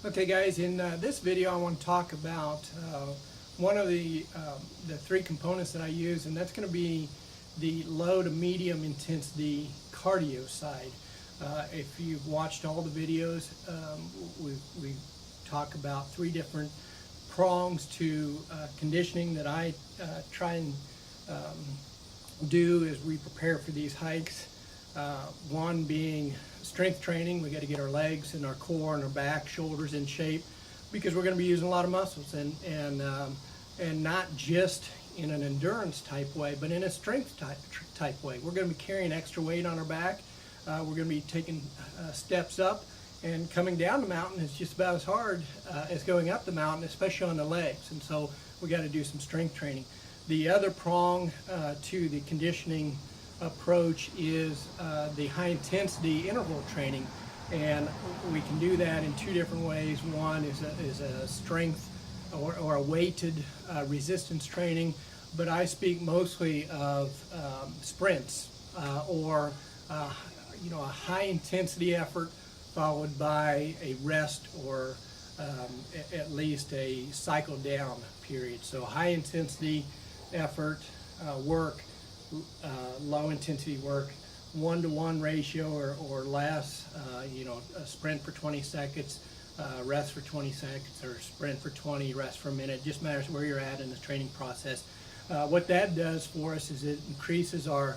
Okay guys, in this video I want to talk about one of the three components that I use, and that's going to be the low to medium intensity cardio side. If you've watched all the videos, we talk about three different prongs to conditioning that I try and do as we prepare for these hikes. One being strength training. We got to get our legs and our core and our back, shoulders in shape, because we're going to be using a lot of muscles, and not just in an endurance type way, but in a strength type way. We're going to be carrying extra weight on our back. We're going to be taking steps up, and coming down the mountain is just about as hard as going up the mountain, especially on the legs. And so we got to do some strength training. The other prong to the conditioning approach is the high intensity interval training, and we can do that in two different ways. One is a strength or a weighted resistance training, but I speak mostly of sprints or a high intensity effort followed by a rest or at least a cycle down period. So high intensity effort work, low intensity work, 1-to-1 ratio or less, a sprint for 20 seconds, rest for 20 seconds, or sprint for 20, rest for a minute. Just matters where you're at in the training process. What that does for us is it increases our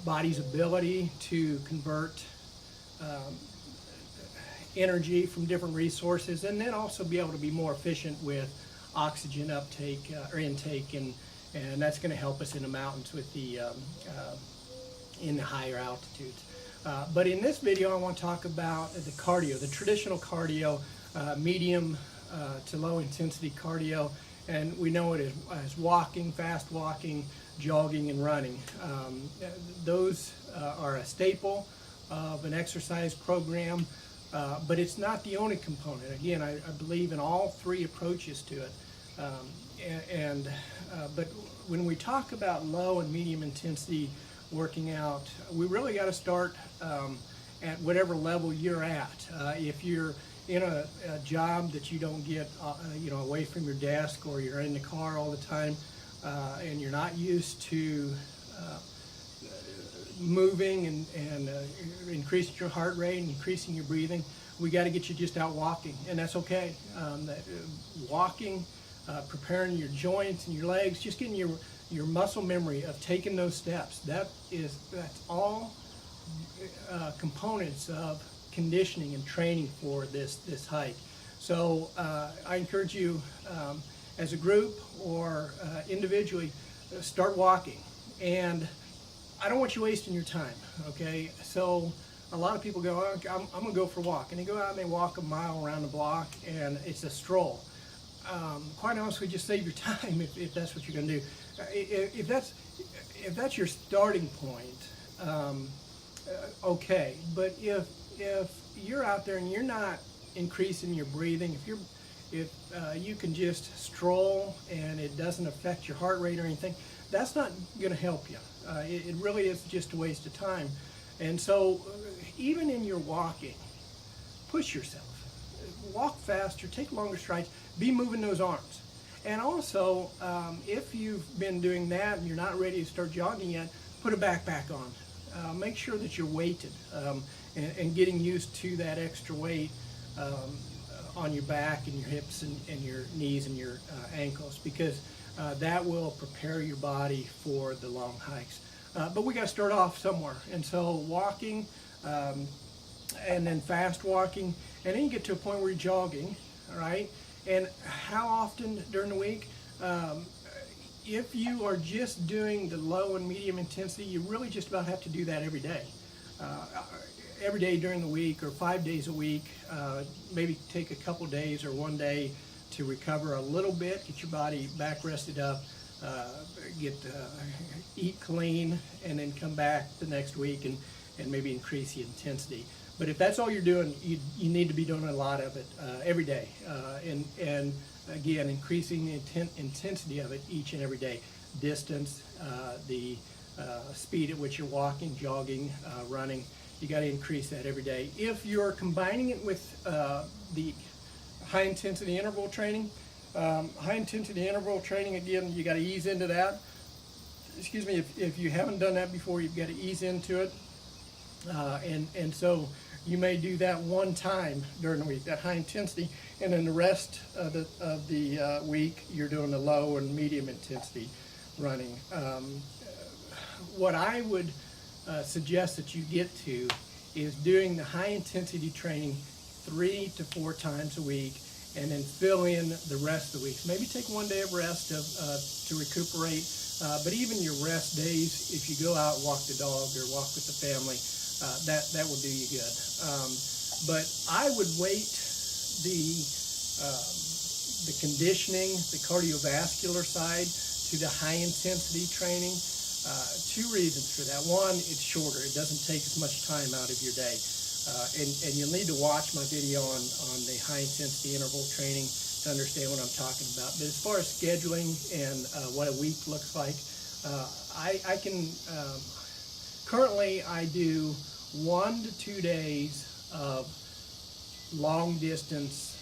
body's ability to convert energy from different resources, and then also be able to be more efficient with oxygen uptake or intake, and that's going to help us in the mountains with the in the higher altitudes. But in this video, I want to talk about the cardio, the traditional cardio, medium to low intensity cardio, and we know it as walking, fast walking, jogging, and running. Those are a staple of an exercise program, but it's not the only component. Again, I believe in all three approaches to it. But when we talk about low and medium intensity working out, we really got to start at whatever level you're at. If you're in a job that you don't get away from your desk, or you're in the car all the time, and you're not used to moving and increasing your heart rate and increasing your breathing, we got to get you just out walking, and that's okay. Walking, preparing your joints and your legs, just getting your muscle memory of taking those steps. That's all components of conditioning and training for this hike. So I encourage you, as a group or individually, start walking. And I don't want you wasting your time, okay? So a lot of people go, oh, I'm gonna go for a walk, and they go out and they walk a mile around the block, and it's a stroll. Quite honestly, just save your time if that's what you're going to do. If that's your starting point, okay. But if you're out there and you're not increasing your breathing, if you can just stroll and it doesn't affect your heart rate or anything, that's not going to help you. It really is just a waste of time. And so, even in your walking, push yourself. Walk faster, take longer strides, be moving those arms. And also, if you've been doing that and you're not ready to start jogging yet, put a backpack on. Make sure that you're weighted and getting used to that extra weight on your back and your hips and your knees and your ankles, because that will prepare your body for the long hikes. But we got to start off somewhere, and so walking, and then fast walking, and then you get to a point where you're jogging, all right? And how often during the week? If you are just doing the low and medium intensity, you really just about have to do that every day. Every day during the week, or 5 days a week. Maybe take a couple days or one day to recover a little bit, get your body back rested up, eat clean, and then come back the next week and maybe increase the intensity. But if that's all you're doing, you need to be doing a lot of it every day, and again, increasing the intensity of it each and every day. Distance, the speed at which you're walking, jogging, running, you got to increase that every day. If you're combining it with the high intensity interval training. High intensity interval training, again, you got to ease into that. Excuse me, if you haven't done that before, you've got to ease into it. And so you may do that one time during the week, that high intensity, and then the rest of the week you're doing the low and medium intensity running. What I would suggest that you get to is doing the high intensity training 3 to 4 times a week, and then fill in the rest of the week. Maybe take one day of rest to recuperate, but even your rest days, if you go out and walk the dog or walk with the family, that will do you good. But I would weight the conditioning, the cardiovascular side to the high intensity training. 2 reasons for that. One, it's shorter. It doesn't take as much time out of your day. And you'll need to watch my video on the high intensity interval training to understand what I'm talking about. But as far as scheduling and what a week looks like, I can, currently I do 1 to 2 days of long distance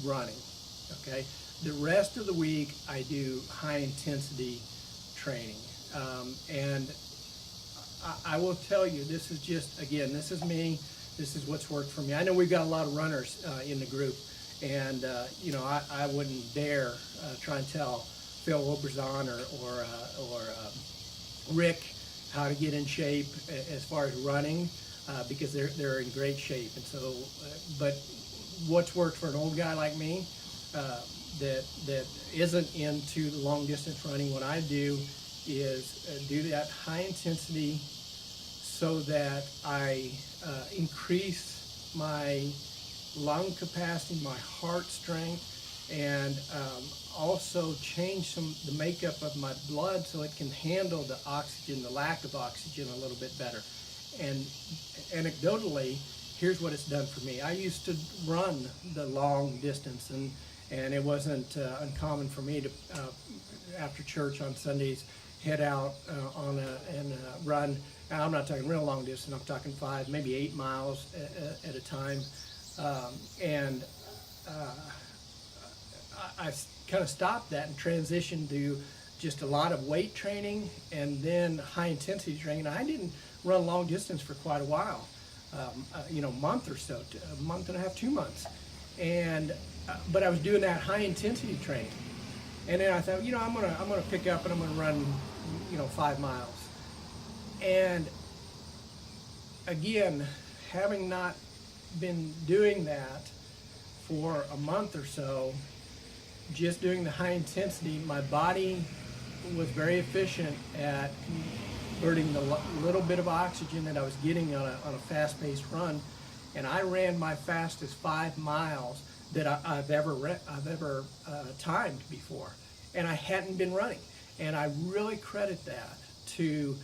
running, okay? The rest of the week I do high intensity training. And I will tell you, this is just, again, this is me. This is what's worked for me. I know we've got a lot of runners in the group, and you know, I wouldn't dare try and tell Phil Oberzon or Rick how to get in shape as far as running, because they're in great shape. And so, but what's worked for an old guy like me that isn't into the long distance running, what I do is do that high intensity so that I increase my lung capacity, my heart strength, and also change the makeup of my blood so it can handle the oxygen, the lack of oxygen a little bit better. And anecdotally, here's what it's done for me. I used to run the long distance, and it wasn't uncommon for me to, after church on Sundays, head out and run. Now, I'm not talking real long distance, I'm talking 5, maybe 8 miles at a time. I kind of stopped that and transitioned to just a lot of weight training and then high intensity training. I didn't run long distance for quite a while, you know, a month or so, a month and a half, 2 months. But I was doing that high intensity training. And then I thought, you know, I'm gonna pick up and I'm gonna run, you know, 5 miles. And again, having not been doing that for a month or so, just doing the high intensity, my body was very efficient at converting the little bit of oxygen that I was getting on a fast-paced run, and I ran my fastest 5 miles that I've ever timed before, and I hadn't been running. And I really credit that to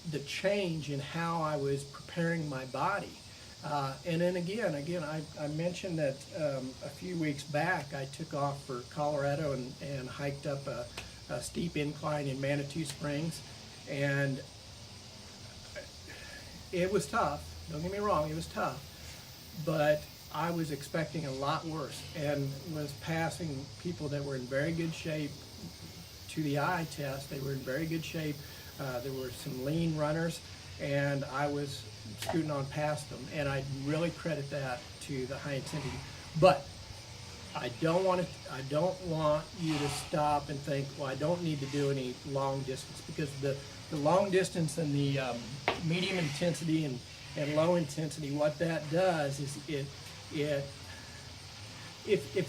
the change in how I was preparing my body. And then again, I mentioned that a few weeks back I took off for Colorado and hiked up a steep incline in Manitou Springs, and it was tough. Don't get me wrong, it was tough, but I was expecting a lot worse and was passing people that were in very good shape to the eye test. They were in very good shape. There were some lean runners, and I was scooting on past them, and I really credit that to the high intensity. But I don't want you to stop and think, well, I don't need to do any long distance, because the long distance and the medium intensity and low intensity, what that does is if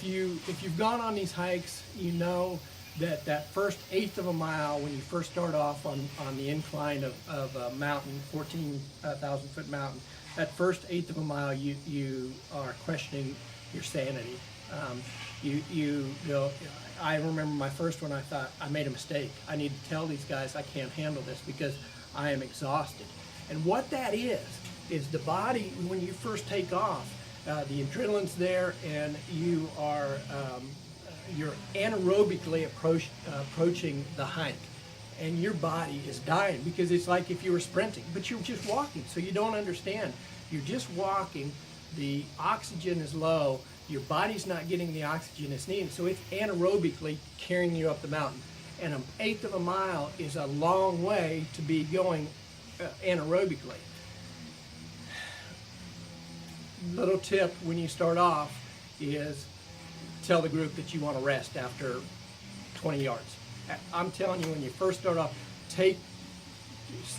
you've gone on these hikes, you know that first 1/8 of a mile, when you first start off on the incline of a mountain, 14,000 foot mountain, that first 1/8 of a mile, you are questioning your sanity. You go, I remember my first one, I thought, I made a mistake. I need to tell these guys I can't handle this because I am exhausted. And what that is the body, when you first take off, the adrenaline's there, and you are you're anaerobically approaching the hike, and your body is dying because it's like if you were sprinting, but you're just walking, so you don't understand. You're just walking, the oxygen is low, your body's not getting the oxygen it's needing, so it's anaerobically carrying you up the mountain. And 1/8 of a mile is a long way to be going anaerobically. Little tip when you start off is tell the group that you want to rest after 20 yards. I'm telling you, when you first start off,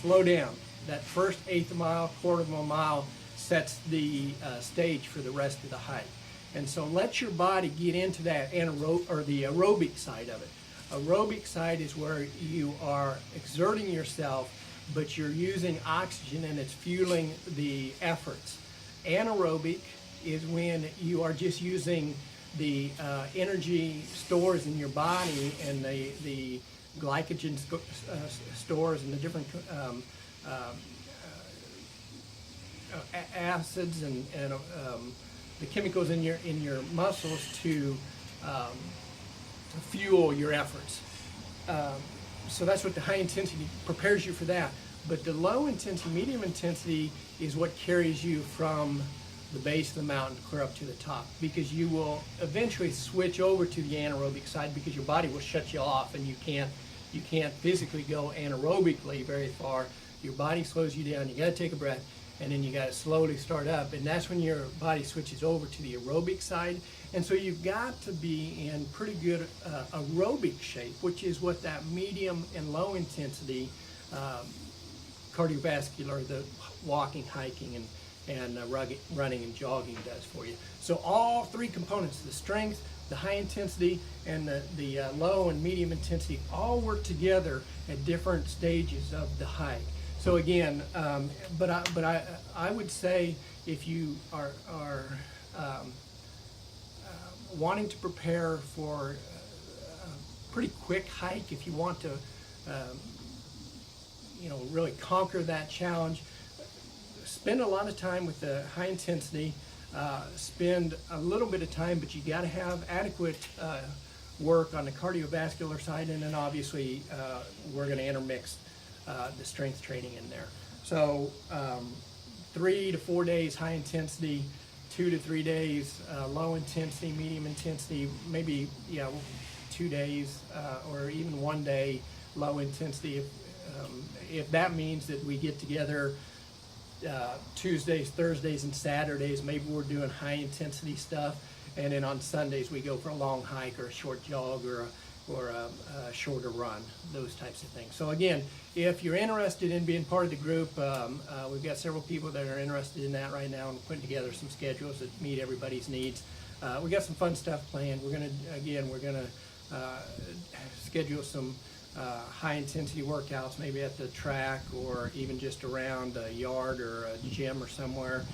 slow down. That first 1/8 of a mile, 1/4 of a mile sets the stage for the rest of the hike. And so let your body get into that the aerobic side of it. Aerobic side is where you are exerting yourself, but you're using oxygen and it's fueling the efforts. Anaerobic is when you are just using the energy stores in your body and the glycogen stores and the different acids and the chemicals in your muscles to fuel your efforts. So that's what the high intensity prepares you for that. But the low intensity, medium intensity is what carries you from the base of the mountain clear up to the top, because you will eventually switch over to the anaerobic side because your body will shut you off and you can't physically go anaerobically very far. Your body slows you down, you got to take a breath, and then you got to slowly start up, and that's when your body switches over to the aerobic side. And so you've got to be in pretty good aerobic shape, which is what that medium and low intensity cardiovascular, the walking, hiking, and running and jogging does for you. So all three components, the strength, the high intensity, and the low and medium intensity, all work together at different stages of the hike. So again, but I would say if you are wanting to prepare for a pretty quick hike, if you want to really conquer that challenge, spend a lot of time with the high intensity, spend a little bit of time, but you got to have adequate work on the cardiovascular side, and then obviously we're going to intermix the strength training in there. So 3 to 4 days high intensity, 2 to 3 days low intensity, medium intensity, maybe 2 days or even 1 day low intensity. If that means that we get together Tuesdays, Thursdays, and Saturdays, maybe we're doing high intensity stuff, and then on Sundays we go for a long hike or a short jog or a shorter run, those types of things. So again, if you're interested in being part of the group, we've got several people that are interested in that right now and putting together some schedules that meet everybody's needs. We got some fun stuff planned. We're gonna schedule some high intensity workouts, maybe at the track or even just around a yard or a gym or somewhere,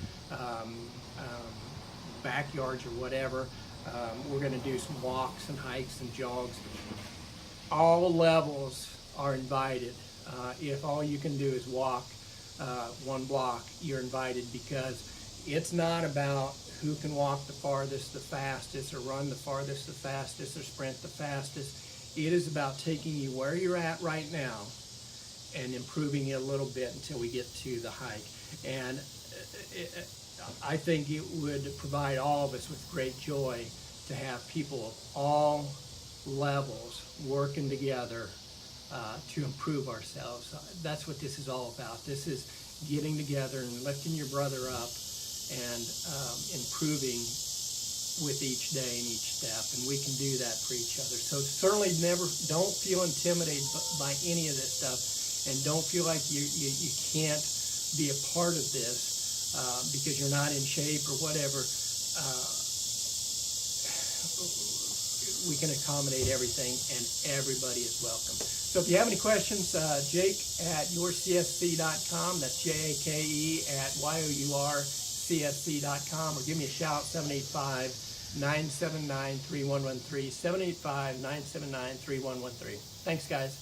backyards or whatever. We're going to do some walks and hikes and jogs. All levels are invited. If all you can do is walk one block, you're invited, because it's not about who can walk the farthest, the fastest, or run the farthest, the fastest, or sprint the fastest. It is about taking you where you're at right now and improving it a little bit until we get to the hike. And I think it would provide all of us with great joy to have people of all levels working together to improve ourselves. That's what this is all about. This is getting together and lifting your brother up and improving with each day and each step, and we can do that for each other. So certainly don't feel intimidated by any of this stuff, and don't feel like you can't be a part of this because you're not in shape or whatever. We can accommodate everything, and everybody is welcome. So if you have any questions, Jake at yourcsc.com, that's JAKE at YOURCSC.com, or give me a shout, 785-979-3113, 785-979-3113. Thanks, guys.